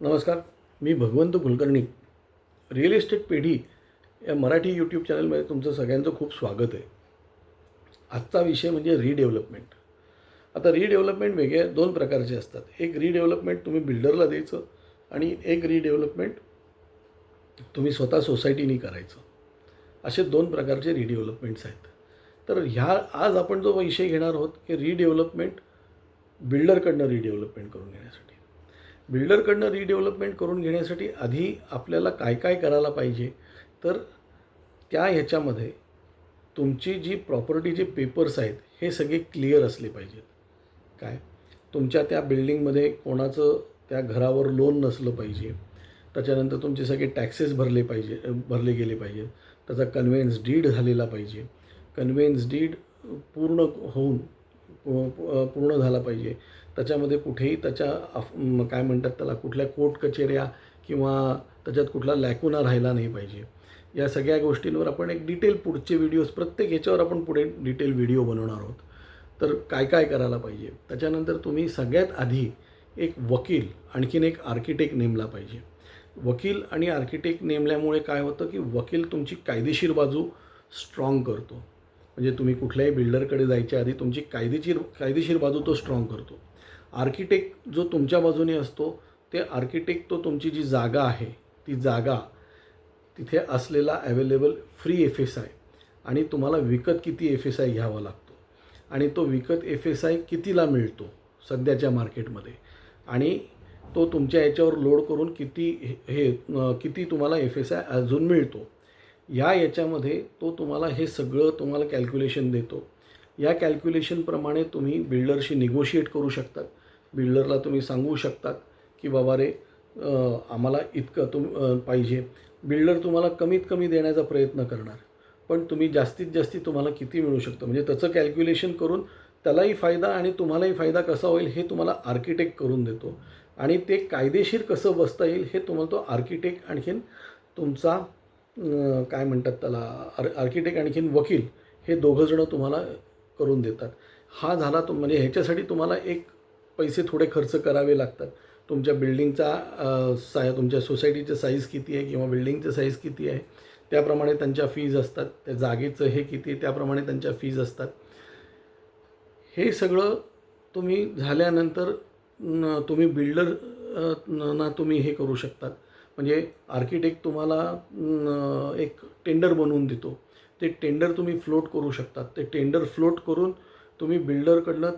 नमस्कार. मी भगवंत Kulkarni. Real estate पेढी या मराठी यूट्यूब चॅनलमध्ये तुमचं सगळ्यांचं खूप स्वागत आहे. आजचा विषय म्हणजे रिडेव्हलपमेंट. आता रिडेव्हलपमेंट वेगळे दोन प्रकारचे असतात. एक रिडेव्हलपमेंट तुम्ही बिल्डरला द्यायचं आणि एक रिडेव्हलपमेंट तुम्ही स्वतः सोसायटीनी करायचं. असे दोन प्रकारचे रिडेव्हलपमेंट्स आहेत. तर आज आपण जो विषय घेणार आहोत की रिडेव्हलपमेंट बिल्डरकडनं रिडेव्हलपमेंट करून घेण्यासाठी. बिल्डरकडनं रिडेव्हलपमेंट करून घेण्यासाठी आधी आपल्याला काय काय करायला पाहिजे, तर ह्याच्यामध्ये तुमची जी प्रॉपर्टीचे पेपर्स आहेत हे सगळे क्लिअर असले पाहिजेत. काय तुमच्या त्या बिल्डिंगमध्ये कोणाचं त्या घरावर लोन नसलं पाहिजे. त्याच्यानंतर तुमचे सगळे टॅक्सेस भरले गेले पाहिजेत. त्याचा कन्व्हेन्स डीड झालेला पाहिजे. कन्व्हेन्स डीड पूर्ण होऊन पूर्ण झाला पाहिजे. त्याच्यामध्ये कुठेही काय म्हणतात त्याला, कुठल्या कोर्ट कचेऱ्या किंवा त्याच्यात कुठला लॅकुना राहिला नाही पाहिजे. या सगळ्या गोष्टींवर आपण एक डिटेल पुढचे व्हिडिओज प्रत्येक ह्याच्यावर आपण पुढे डिटेल व्हिडिओ बनवणार आहोत. तर काय काय करायला पाहिजे. त्याच्यानंतर तुम्ही सगळ्यात आधी एक वकील आणखीन एक आर्किटेक्ट नेमला पाहिजे. वकील आणि आर्किटेक्ट नेमल्यामुळे काय होतं की वकील तुमची कायदेशीर बाजू स्ट्रॉंग करतो. म्हणजे तुम्ही कुठल्याही बिल्डरकडे जायच्या आधी तुमची कायदेशीर बाजू तो स्ट्रॉंग करतो. आर्किटेक्ट जो तुमच्या बाजूने असतो, ते आर्किटेक्ट तो तुमची जी जागा आहे ती जागा तिथे असलेला अवेलेबल फ्री FSI आणि तुम्हाला विकत किती FSI घ्यावा लागतो आणि तो विकत FSI कितीला मिळतो सध्याच्या मार्केटमध्ये आणि तो तुमच्या याच्यावर लोड करून किती तुम्हाला FSI अजून मिळतो. याच्यामध्ये तो तुम्हाला हे सगळं तुम्हाला कॅल्क्युलेशन देतो. या कॅल्क्युलेशनप्रमाणे तुम्ही बिल्डरशी निगोशिएट करू शकतात. बिल्डरला तुम्ही सांगू शकतात की बाबा रे आम्हाला इतकं पाहिजे. बिल्डर तुम्हाला कमीत कमी देण्याचा प्रयत्न करणार, पण तुम्ही जास्तीत जास्त तुम्हाला किती मिळू शकतं म्हणजे त्याचं कॅल्क्युलेशन करून त्यालाही फायदा आणि तुम्हालाही फायदा कसा होईल हे तुम्हाला आर्किटेक्ट करून देतो. आणि ते कायदेशीर कसं बसता येईल हे तुम्हाला तो आर्किटेक्ट आणखीन तुमचा काय म्हणतात त्याला आर्किटेक्ट आणखीन वकील हे दोघंजणं तुम्हाला करून देतात. हा झाला म्हणजे ह्याच्यासाठी तुम्हाला एक पैसे थोडे खर्च करावे लागतात. तुमच्या बिल्डिंगचा तुमच्या सोसायटीचं साईज किती आहे किंवा बिल्डिंगचं साईज किती आहे त्याप्रमाणे त्यांच्या फीज असतात. त्या जागेचं हे किती त्याप्रमाणे त्यांच्या फीज असतात. हे सगळं तुम्ही झाल्यानंतर तुम्ही बिल्डर ना तुम्ही हे करू शकतात. म्हणजे आर्किटेक्ट तुम्हाला एक टेंडर बनवून देतो. ते टेंडर तुम्ही फ्लोट करू शकतात. ते टेंडर फ्लोट करून तुम्ही बिल्डरकडनं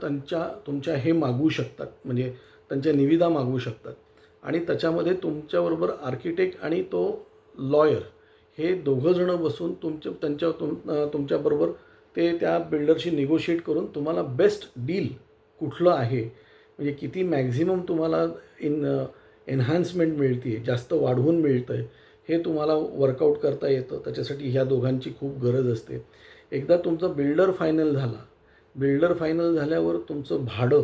तुमच्या हे मागवू शकतात, म्हणजे त्यांच्या निविदा मागवू शकतात. आणि त्याच्यामध्ये तुमच्याबरोबर आर्किटेक्ट आणि तो लॉयर हे दोघंजणं बसून तुमच्याबरोबर ते त्या बिल्डरशी निगोशिएट करून तुम्हाला बेस्ट डील कुठलं आहे, म्हणजे किती मॅक्झिमम तुम्हाला एन्हान्समेंट मिळते, जास्त वाढवून मिळतं आहे, हे तुम्हाला वर्कआउट करता येतं. त्याच्यासाठी ह्या दोघांची खूप गरज असते. एकदा तुमचा बिल्डर फायनल झाल्यावर तुमचं भाडं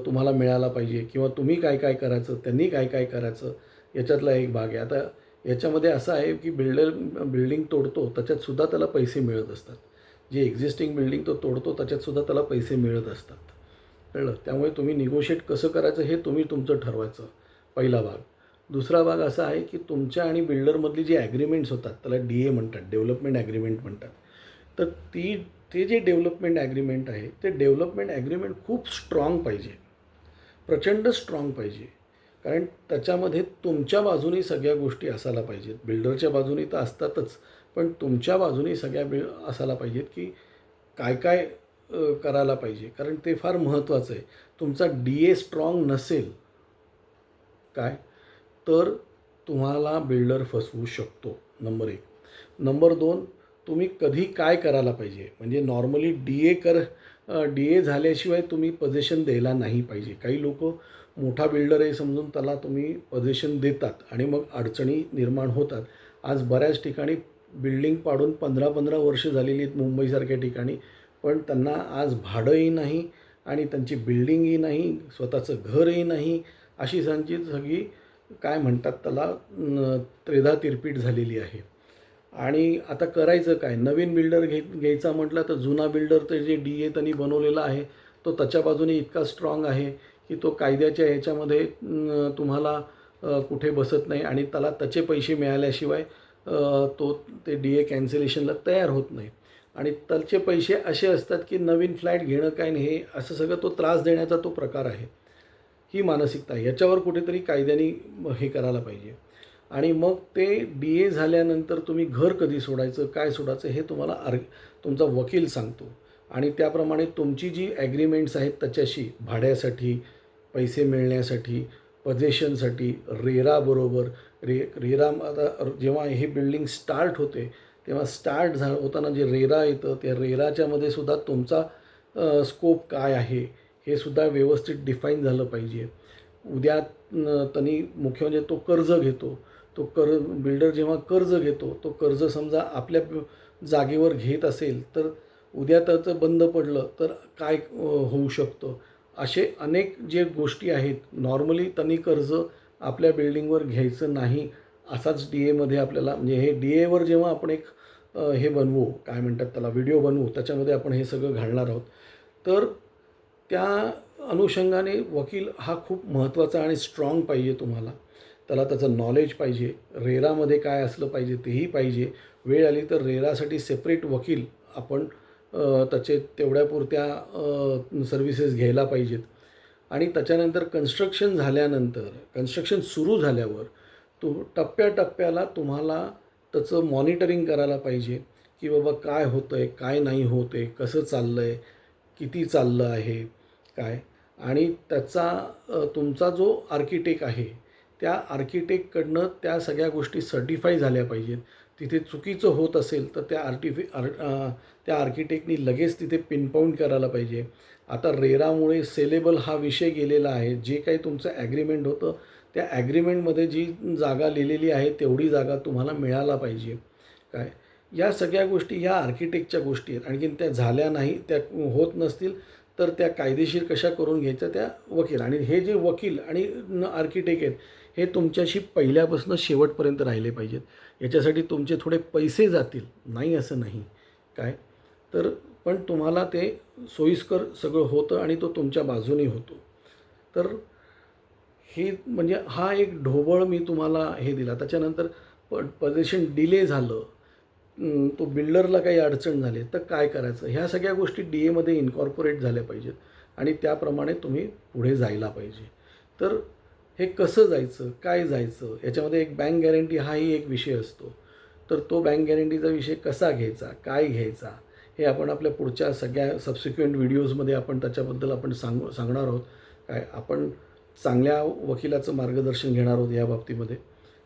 तुम्हाला मिळायला पाहिजे किंवा तुम्ही काय काय करायचं, त्यांनी काय काय करायचं याच्यातला एक भाग आहे. आता याच्यामध्ये असं आहे की बिल्डिंग तोडतो त्याच्यातसुद्धा त्याला पैसे मिळत असतात. जे एक्झिस्टिंग बिल्डिंग तो तोडतो त्याच्यातसुद्धा त्याला पैसे मिळत असतात. कळलं. त्यामुळे तुम्ही निगोशिएट कसं करायचं हे तुमचं ठरवायचं, पहिला भाग. दुसरा भाग असा आहे की तुमच्या आणि बिल्डरमधली जी ॲग्रीमेंट्स होतात त्याला DA म्हणतात, डेव्हलपमेंट ॲग्रीमेंट म्हणतात. तर ते जे डेव्हलपमेंट ॲग्रीमेंट आहे ते डेव्हलपमेंट ॲग्रीमेंट खूप स्ट्रॉंग पाहिजे, प्रचंड स्ट्रॉंग पाहिजे. कारण त्याच्यामध्ये तुमच्या बाजूने सगळ्या गोष्टी असायला पाहिजेत. बिल्डरच्या बाजूने तर असतातच, पण तुमच्या बाजूने सगळ्या असायला पाहिजेत की काय काय करायला पाहिजे. कारण ते फार महत्त्वाचं आहे. तुमचा DA स्ट्रॉंग नसेल काय तर तुम्हाला बिल्डर फसवू शकतो, नंबर 1. नंबर 2, तुम्ही कधी काय करायला पाहिजे, म्हणजे नॉर्मली DA झाल्याशिवाय तुम्ही पोझिशन द्यायला नाही पाहिजे. काही लोक मोठा बिल्डर आहे समजून त्याला तुम्ही पोझिशन देतात आणि मग अडचणी निर्माण होतात. आज बऱ्याच ठिकाणी बिल्डिंग पाडून 15-15 वर्ष झालेली आहेत मुंबईसारख्या ठिकाणी, पण त्यांना आज भाडंही नाही आणि त्यांची बिल्डिंगही नाही, स्वतःचं घरही नाही, अशी त्यांची सगळी काय म्हणतात त्याला त्रेधा तिरपीट झालेली आहे. आणि आता करायचं काय, नवीन बिल्डर घ्यायचा म्हटलं तर जुना बिल्डर तर जे DA त्यांनी बनवलेला आहे तो त्याच्या बाजूने इतका स्ट्रॉंग आहे की तो कायद्याच्या ह्याच्यामध्ये तुम्हाला कुठे बसत नाही आणि त्याला त्याचे पैसे मिळाल्याशिवाय तो ते DA कॅन्सलेशनला तयार होत नाही आणि त्याचे पैसे असे असतात की नवीन फ्लॅट घेणं काय नाही, हे असं सगळं तो त्रास देण्याचा तो प्रकार आहे. ही मानसिकता आहे. याच्यावर कुठेतरी कायद्याने हे करायला पाहिजे. आणि मग ते DA झाल्यानंतर तुम्ही घर कधी सोडायचं, काय सोडायचं हे तुम्हाला तुमचा वकील सांगतो आणि त्याप्रमाणे तुमची जी ॲग्रीमेंट्स आहेत त्याच्याशी भाड्यासाठी, पैसे मिळण्यासाठी, पोझेशनसाठी, रेराबरोबर रेरा आता जेव्हा हे बिल्डिंग स्टार्ट होते तेव्हा स्टार्ट होताना जे रेरा येतं त्या रेराच्यामध्ये सुद्धा तुमचा स्कोप काय आहे हे सुद्धा व्यवस्थित डिफाईन झालं पाहिजे. उद्या त्यांनी मुख्य म्हणजे तो कर्ज घेतो, तो बिल्डर जेव्हा कर्ज घेतो तो कर्ज समजा आपल्या जागेवर घेत असेल तर उद्या त्याचं बंद पडलं तर काय होऊ शकतं. असे अनेक जे गोष्टी आहेत. नॉर्मली त्यांनी कर्ज आपल्या बिल्डिंगवर घ्यायचं नाही असाच DAमध्ये आपल्याला म्हणजे हे DAवर जेव्हा आपण एक हे बनवू काय म्हणतात त्याला व्हिडिओ बनवू त्याच्यामध्ये आपण हे सगळं घालणार आहोत. तर त्या अनुषंगाने वकील हा खूप महत्त्वाचा आणि स्ट्रॉंग पाहिजे तुम्हाला. त्याला त्याचं नॉलेज पाहिजे. रेरामध्ये काय असलं पाहिजे तेही पाहिजे. वेळ आली तर रेरासाठी सेपरेट वकील आपण त्याचे तेवढ्यापुरत्या सर्व्हिसेस घ्यायला पाहिजेत. आणि त्याच्यानंतर कन्स्ट्रक्शन सुरू झाल्यावर टप्प्याटप्प्याला तुम्हाला त्याचं मॉनिटरिंग करायला पाहिजे की बाबा काय होतं आहे, काय नाही होत आहे, कसं चाललं आहे, किती चाललं आहे काय. आणि त्याचा तुमचा जो आर्किटेक्ट आहे त्या आर्किटेक्टकडनं त्या सगळ्या गोष्टी सर्टिफाय झाल्या पाहिजेत. तिथे चुकीचं होत असेल तर त्या आर्किटेक्टनी लगेच तिथे पिनपाऊंट करायला पाहिजे. आता रेरामुळे सेलेबल हा विषय गेलेला आहे. जे काही तुमचं ॲग्रीमेंट होतं त्या ॲग्रीमेंटमध्ये जी जागा लिहिलेली आहे तेवढी जागा तुम्हाला मिळायला पाहिजे काय. या सगळ्या गोष्टी या आर्किटेक्टच्या गोष्टी आहेत. आणखीन त्या झाल्या नाही, त्या होत नसतील तर त्या कायदेशीर कशा करून घ्यायच्या त्या वकील. आणि हे जे वकील आणि आर्किटेक्ट आहेत हे तुमच्याशी पहिल्यापासून शेवटपर्यंत राहिले पाहिजेत. याच्यासाठी तुमचे थोडे पैसे जातील, नाही असं नाही काय, तर पण तुम्हाला ते सोयीस्कर सगळं होतं आणि तो तुमच्या बाजूने होतो. तर हे म्हणजे हा एक ढोबळ मी तुम्हाला हे दिला. त्याच्यानंतर पोझेशन डिले झालं, तो बिल्डरला काही अडचण झाली तर काय करायचं, ह्या सगळ्या गोष्टी DAमध्ये इन्कॉर्पोरेट झाल्या पाहिजेत आणि त्याप्रमाणे तुम्ही पुढे जायला पाहिजे. तर हे कसं जायचं, काय जायचं, याच्यामध्ये एक बँक गॅरंटी हाही एक विषय असतो. तर तो बँक गॅरंटीचा विषय कसा घ्यायचा, काय घ्यायचा हे आपण आपल्या पुढच्या सगळ्या सबसिक्वेंट व्हिडिओजमध्ये आपण त्याच्याबद्दल आपण सांगणार आहोत. काय आपण चांगल्या वकिलाचं मार्गदर्शन घेणार आहोत या बाबतीमध्ये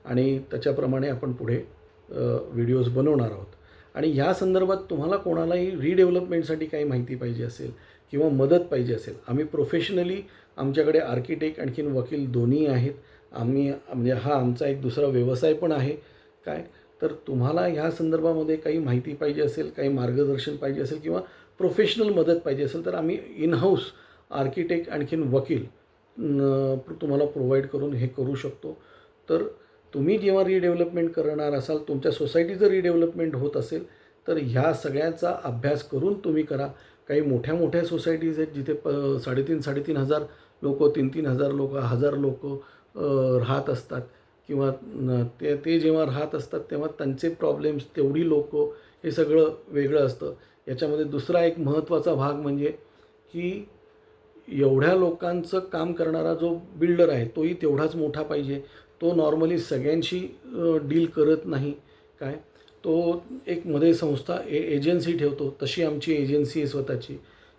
आणि त्याच्याप्रमाणे आपण पुढे व्हिडिओज बनवणार आहोत. आणि ह्या संदर्भात तुम्हाला कोणालाही रिडेव्हलपमेंटसाठी काही माहिती पाहिजे असेल किंवा मदत पाहिजे असेल, आम्ही प्रोफेशनली आमच्याकडे आर्किटेक्ट आणखीन वकील दोन्ही आहेत. आम्ही म्हणजे हा आमचा एक दुसरा व्यवसाय पण आहे काय. तर तुम्हाला ह्या संदर्भामध्ये काही माहिती पाहिजे असेल, काही मार्गदर्शन पाहिजे असेल किंवा प्रोफेशनल मदत पाहिजे असेल तर आम्ही इनहाऊस आर्किटेक्ट आणखीन वकील तुम्हाला प्रोव्हाइड करून हे करू शकतो. तर तुम्ही जेव्हा रिडेव्हलपमेंट करणार असाल, तुमच्या सोसायटीचं रिडेव्हलपमेंट होत असेल तर ह्या सगळ्याचा अभ्यास करून तुम्ही करा. काही मोठ्या मोठ्या सोसायटीज आहेत जिथे 3,500 लोक, 3,000 लोक, 1,000 लोक राहत असतात किंवा ते जेव्हा राहत असतात तेव्हा त्यांचे प्रॉब्लेम्स, तेवढी लोक, हे सगळं वेगळं असतं. याच्यामध्ये दुसरा एक महत्त्वाचा भाग म्हणजे की एवढ्या लोकांचं काम करणारा जो बिल्डर आहे तोही तेवढाच मोठा पाहिजे. तो नॉर्मली सगळ्यांशी डील करत नाही काय. तो एक मध्ये संस्था एजन्सी ठेवतो, तशी आमची एजन्सी आहे स्वतःची.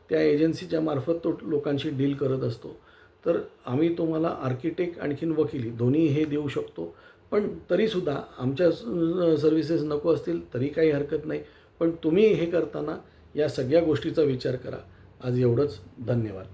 त्या एजन्सीच्या मार्फत तो लोकांशी डील करत असतो. तर आम्ही तुम्हाला आर्किटेक्ट आणखीन वकिली दोन्ही हे देऊ शकतो. पण तरीसुद्धा आमच्या सर्व्हिसेस नको असतील तरी काही हरकत नाही. पण तुम्ही हे करताना या सगळ्या गोष्टीचा विचार करा. आज एवढंच. धन्यवाद.